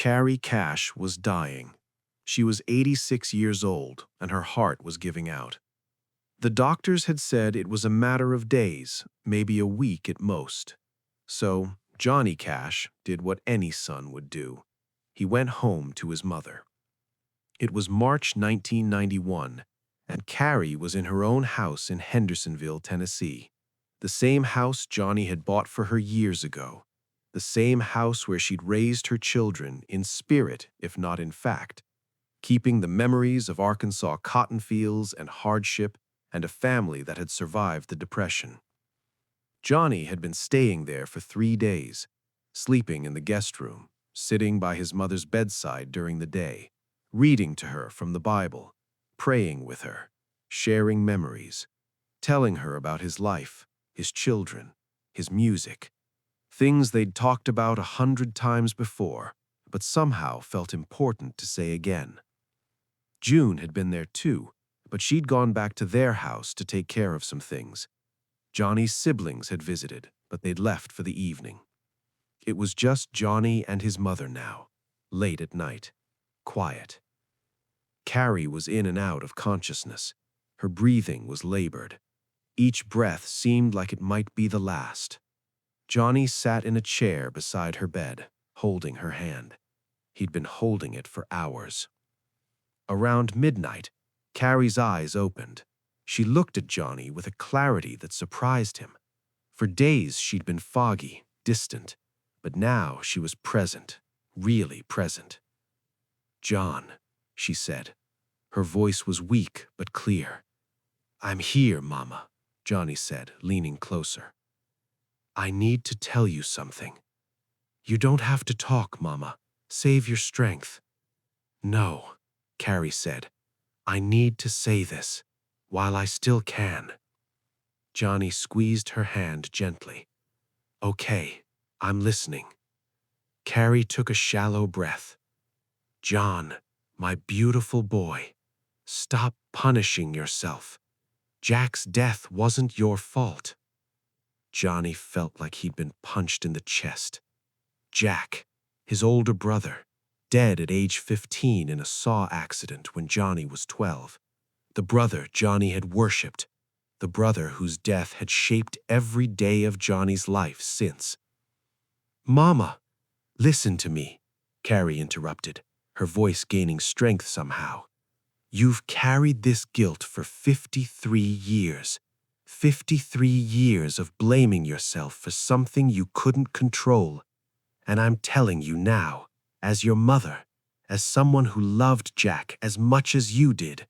Carrie Cash was dying. She was 86 years old, and her heart was giving out. The doctors had said it was a matter of days, maybe a week at most. So Johnny Cash did what any son would do. He went home to his mother. It was March 1991, and Carrie was in her own house in Hendersonville, Tennessee. The same house Johnny had bought for her years ago. The same house where she'd raised her children in spirit, if not in fact, keeping the memories of Arkansas cotton fields and hardship and a family that had survived the Depression. Johnny had been staying there for 3 days, sleeping in the guest room, sitting by his mother's bedside during the day, reading to her from the Bible, praying with her, sharing memories, telling her about his life, his children, his music, things they'd talked about 100 times before, but somehow felt important to say again. June had been there too, but she'd gone back to their house to take care of some things. Johnny's siblings had visited, but they'd left for the evening. It was just Johnny and his mother now, late at night, quiet. Carrie was in and out of consciousness. Her breathing was labored. Each breath seemed like it might be the last. Johnny sat in a chair beside her bed, holding her hand. He'd been holding it for hours. Around midnight, Carrie's eyes opened. She looked at Johnny with a clarity that surprised him. For days she'd been foggy, distant, but now she was present, really present. "John," she said. Her voice was weak but clear. "I'm here, Mama," Johnny said, leaning closer. "I need to tell you something." "You don't have to talk, Mama. Save your strength." "No," Carrie said. "I need to say this, while I still can." Johnny squeezed her hand gently. "Okay, I'm listening." Carrie took a shallow breath. "John, my beautiful boy, stop punishing yourself. Jack's death wasn't your fault." Johnny felt like he'd been punched in the chest. Jack, his older brother, dead at age 15 in a saw accident when Johnny was 12. The brother Johnny had worshipped, the brother whose death had shaped every day of Johnny's life since. "Mama, listen to me," Carrie interrupted, her voice gaining strength somehow. "You've carried this guilt for 53 years. 53 years of blaming yourself for something you couldn't control. And I'm telling you now, as your mother, as someone who loved Jack as much as you did,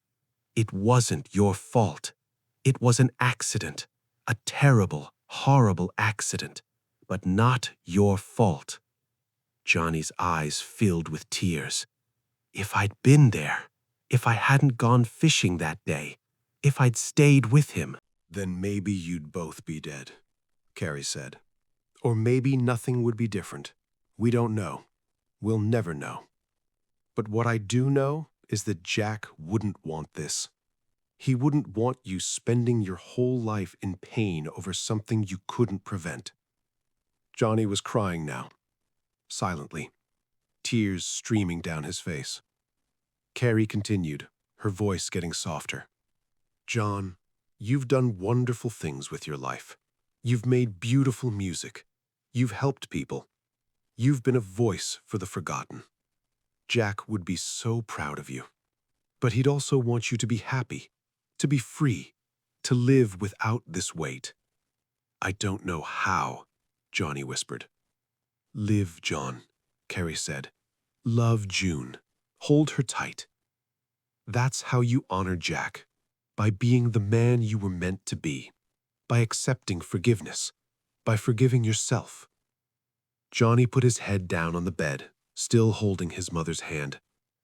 it wasn't your fault. It was an accident, a terrible, horrible accident, but not your fault." Johnny's eyes filled with tears. "If I'd been there, if I hadn't gone fishing that day, if I'd stayed with him." "Then maybe you'd both be dead," Carrie said. "Or maybe nothing would be different. We don't know. We'll never know. But what I do know is that Jack wouldn't want this. He wouldn't want you spending your whole life in pain over something you couldn't prevent." Johnny was crying now, silently, tears streaming down his face. Carrie continued, her voice getting softer. "John, you've done wonderful things with your life. You've made beautiful music. You've helped people. You've been a voice for the forgotten. Jack would be so proud of you. But he'd also want you to be happy, to be free, to live without this weight." "I don't know how," Johnny whispered. "Live, John," Carrie said. "Love June. Hold her tight. That's how you honor Jack, by being the man you were meant to be, by accepting forgiveness, by forgiving yourself." Johnny put his head down on the bed, still holding his mother's hand,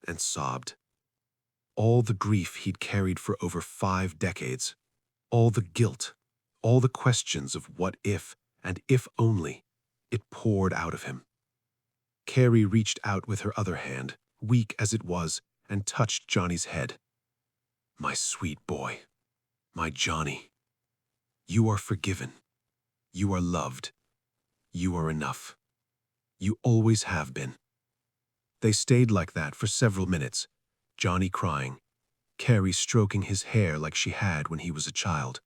and sobbed. All the grief he'd carried for over 5 decades, all the guilt, all the questions of what if and if only, it poured out of him. Carrie reached out with her other hand, weak as it was, and touched Johnny's head. "My sweet boy, my Johnny, you are forgiven. You are loved. You are enough. You always have been." They stayed like that for several minutes, Johnny crying, Carrie stroking his hair like she had when he was a child.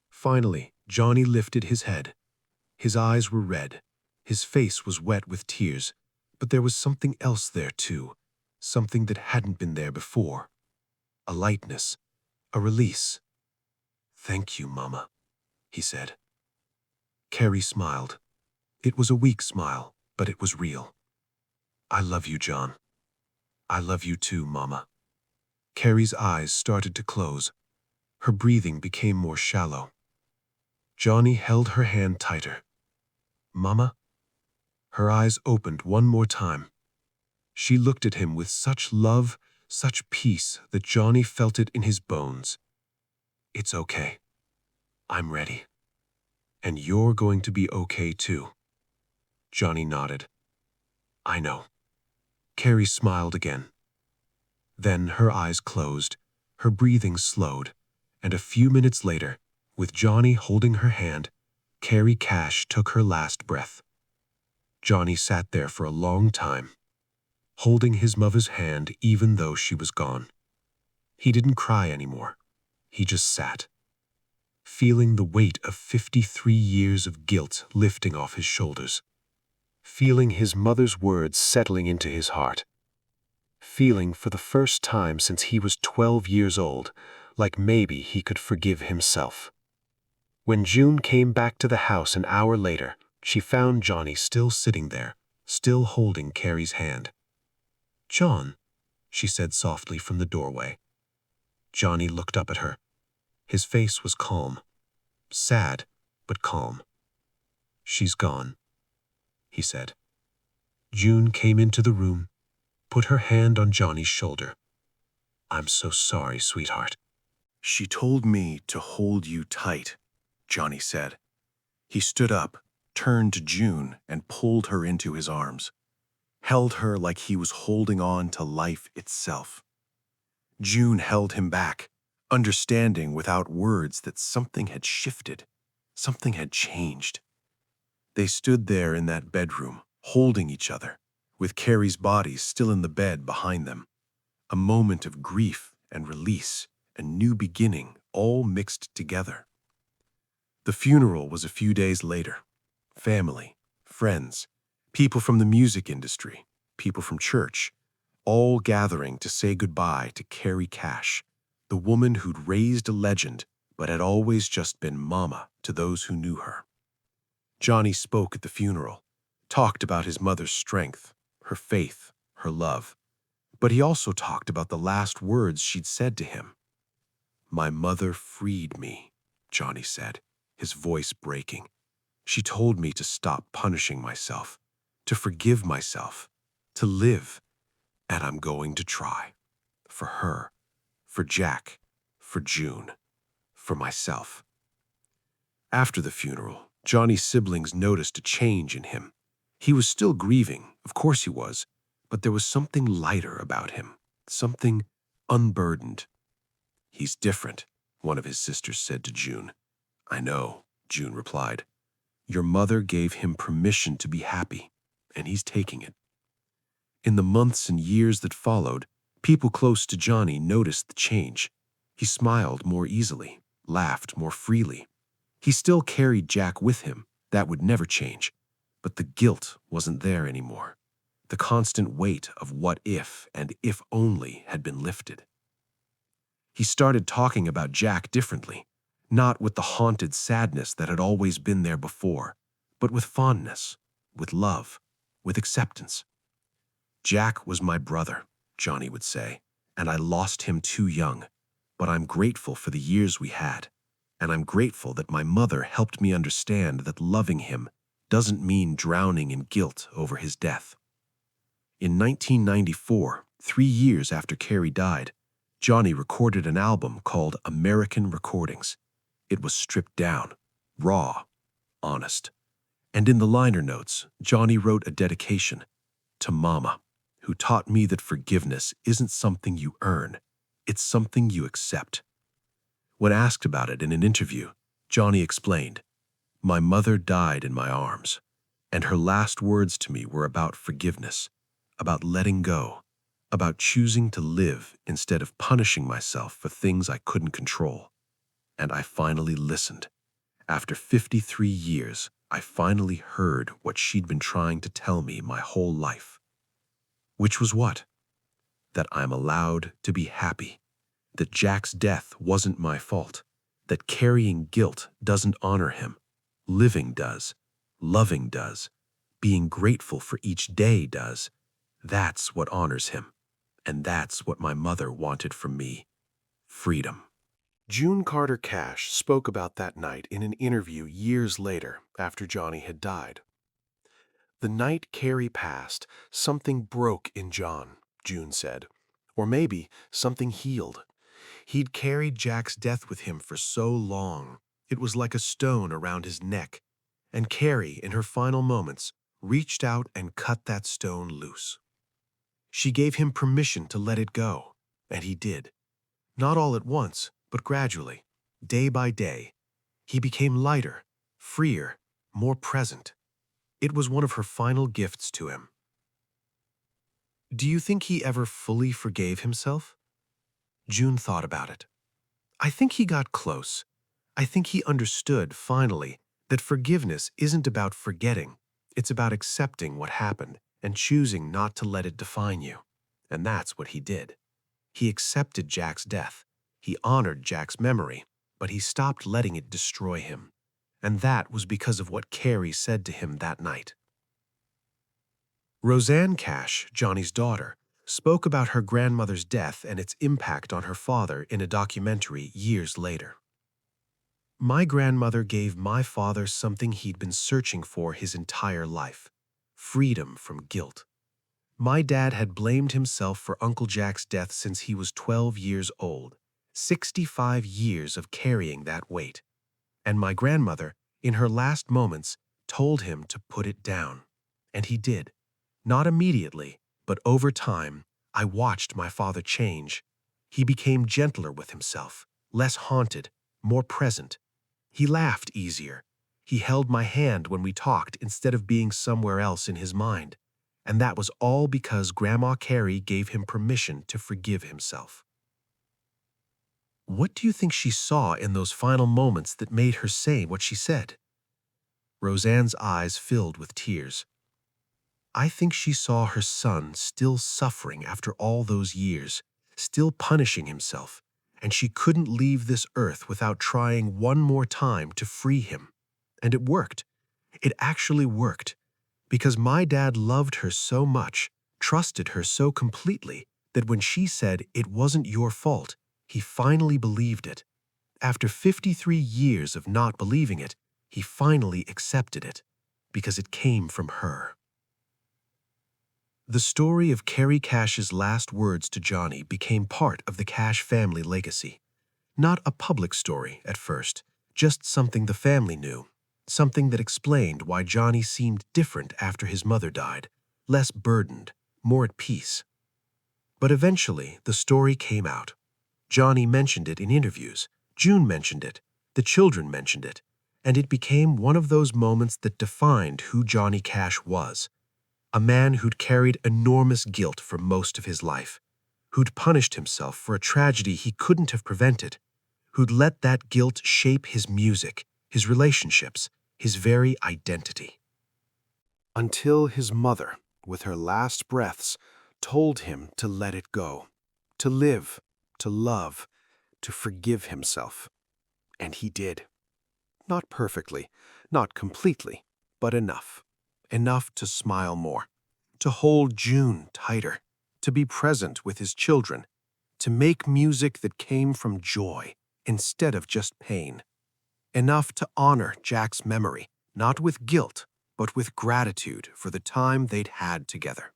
Finally, Johnny lifted his head. His eyes were red. His face was wet with tears, but there was something else there too, something that hadn't been there before. A lightness, a release. "Thank you, Mama," he said. Carrie smiled. It was a weak smile, but it was real. "I love you, John. I love you too, Mama." Carrie's eyes started to close. Her breathing became more shallow. Johnny held her hand tighter. "Mama?" Her eyes opened one more time. She looked at him with such love, such peace that Johnny felt it in his bones. "It's okay. I'm ready. And you're going to be okay too." Johnny nodded. "I know." Carrie smiled again. Then her eyes closed, her breathing slowed, and a few minutes later, with Johnny holding her hand, Carrie Cash took her last breath. Johnny sat there for a long time, holding his mother's hand even though she was gone. He didn't cry anymore. He just sat, feeling the weight of 53 years of guilt lifting off his shoulders, feeling his mother's words settling into his heart, feeling for the first time since he was 12 years old, like maybe he could forgive himself. When June came back to the house an hour later, she found Johnny still sitting there, still holding Carrie's hand. "John," she said softly from the doorway. Johnny looked up at her. His face was calm, sad, but calm. "She's gone," he said. June came into the room, put her hand on Johnny's shoulder. "I'm so sorry, sweetheart." "She told me to hold you tight," Johnny said. He stood up, turned to June, and pulled her into his arms, held her like he was holding on to life itself. June held him back, understanding without words that something had shifted, something had changed. They stood there in that bedroom, holding each other, with Carrie's body still in the bed behind them. A moment of grief and release, a new beginning, all mixed together. The funeral was a few days later. Family, friends, people from the music industry, people from church, all gathering to say goodbye to Carrie Cash, the woman who'd raised a legend but had always just been Mama to those who knew her. Johnny spoke at the funeral, talked about his mother's strength, her faith, her love. But he also talked about the last words she'd said to him. "My mother freed me," Johnny said, his voice breaking. "She told me to stop punishing myself, to forgive myself, to live, and I'm going to try. For her, for Jack, for June, for myself." After the funeral, Johnny's siblings noticed a change in him. He was still grieving, of course he was, but there was something lighter about him, something unburdened. "He's different," one of his sisters said to June. "I know," June replied. "Your mother gave him permission to be happy, and he's taking it." In the months and years that followed, people close to Johnny noticed the change. He smiled more easily, laughed more freely. He still carried Jack with him, that would never change, but the guilt wasn't there anymore. The constant weight of what if and if only had been lifted. He started talking about Jack differently, not with the haunted sadness that had always been there before, but with fondness, with love, with acceptance. "Jack was my brother," Johnny would say, "and I lost him too young, but I'm grateful for the years we had, and I'm grateful that my mother helped me understand that loving him doesn't mean drowning in guilt over his death." In 1994, 3 years after Carrie died, Johnny recorded an album called American Recordings. It was stripped down, raw, honest. And in the liner notes, Johnny wrote a dedication to Mama, who taught me that forgiveness isn't something you earn, it's something you accept. When asked about it in an interview, Johnny explained, "My mother died in my arms, and her last words to me were about forgiveness. about letting go, about choosing to live instead of punishing myself for things I couldn't control. And I finally listened. After 53 years, I finally heard what she'd been trying to tell me my whole life. Which was what? That I'm allowed to be happy, that Jack's death wasn't my fault, that carrying guilt doesn't honor him. Living does, loving does, being grateful for each day does. That's what honors him, and that's what my mother wanted from me. Freedom. June Carter Cash spoke about that night in an interview years later after Johnny had died. The night Carrie passed, something broke in John, June said. Or maybe something healed. He'd carried Jack's death with him for so long, it was like a stone around his neck. And Carrie, in her final moments, reached out and cut that stone loose. She gave him permission to let it go, and he did. Not all at once, but gradually, day by day. He became lighter, freer, more present. It was one of her final gifts to him. Do you think he ever fully forgave himself? June thought about it. I think he got close. I think he understood, finally, that forgiveness isn't about forgetting. It's about accepting what happened and choosing not to let it define you. And that's what he did. He accepted Jack's death. He honored Jack's memory, but he stopped letting it destroy him. And that was because of what Carrie said to him that night. Roseanne Cash, Johnny's daughter, spoke about her grandmother's death and its impact on her father in a documentary years later. My grandmother gave my father something he'd been searching for his entire life: freedom from guilt. My dad had blamed himself for Uncle Jack's death since he was 12 years old, 65 years of carrying that weight. And my grandmother, in her last moments, told him to put it down. And he did. Not immediately, but over time, I watched my father change. He became gentler with himself, less haunted, more present. He laughed easier. He held my hand when we talked instead of being somewhere else in his mind. And that was all because Grandma Carrie gave him permission to forgive himself. What do you think she saw in those final moments that made her say what she said? Roseanne's eyes filled with tears. I think she saw her son still suffering after all those years, still punishing himself, and she couldn't leave this earth without trying one more time to free him. And it worked. It actually worked. Because my dad loved her so much, trusted her so completely, that when she said it wasn't your fault, he finally believed it. After 53 years of not believing it, he finally accepted it, because it came from her. The story of Carrie Cash's last words to Johnny became part of the Cash family legacy. Not a public story at first, just something the family knew, something that explained why Johnny seemed different after his mother died, less burdened, more at peace. But eventually, the story came out. Johnny mentioned it in interviews, June mentioned it, the children mentioned it, and it became one of those moments that defined who Johnny Cash was. A man who'd carried enormous guilt for most of his life, who'd punished himself for a tragedy he couldn't have prevented, who'd let that guilt shape his music, his relationships, his very identity. Until his mother, with her last breaths, told him to let it go, to live, to love, to forgive himself. And he did. Not perfectly, not completely, but enough. Enough to smile more, to hold June tighter, to be present with his children, to make music that came from joy instead of just pain. Enough to honor Jack's memory, not with guilt, but with gratitude for the time they'd had together.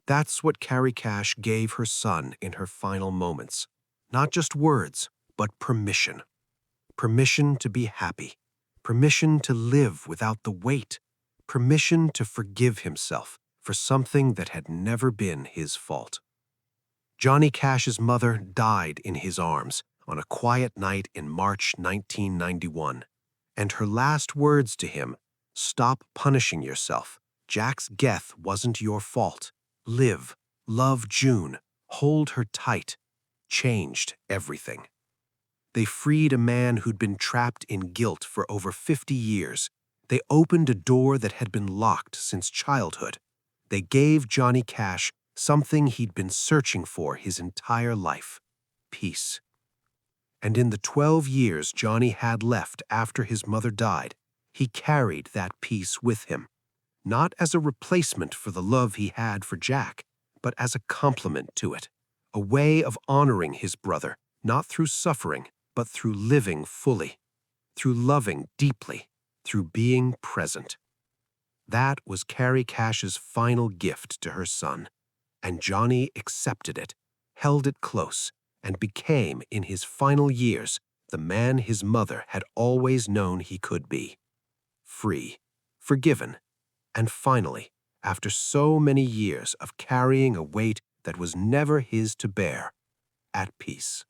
That's what Carrie Cash gave her son in her final moments. Not just words, but permission. Permission to be happy. Permission to live without the weight. Permission to forgive himself for something that had never been his fault. Johnny Cash's mother died in his arms on a quiet night in March 1991, and her last words to him, "Stop punishing yourself. Jack's death wasn't your fault. live, love June, hold her tight, changed everything. They freed a man who'd been trapped in guilt for over 50 years. They opened a door that had been locked since childhood. They gave Johnny Cash something he'd been searching for his entire life: peace. And in the 12 years Johnny had left after his mother died, he carried that peace with him, not as a replacement for the love he had for Jack, but as a complement to it, a way of honoring his brother, not through suffering, but through living fully, through loving deeply, through being present. That was Carrie Cash's final gift to her son, and Johnny accepted it, held it close, and became, in his final years, the man his mother had always known he could be: free, forgiven, and finally, after so many years of carrying a weight that was never his to bear, at peace.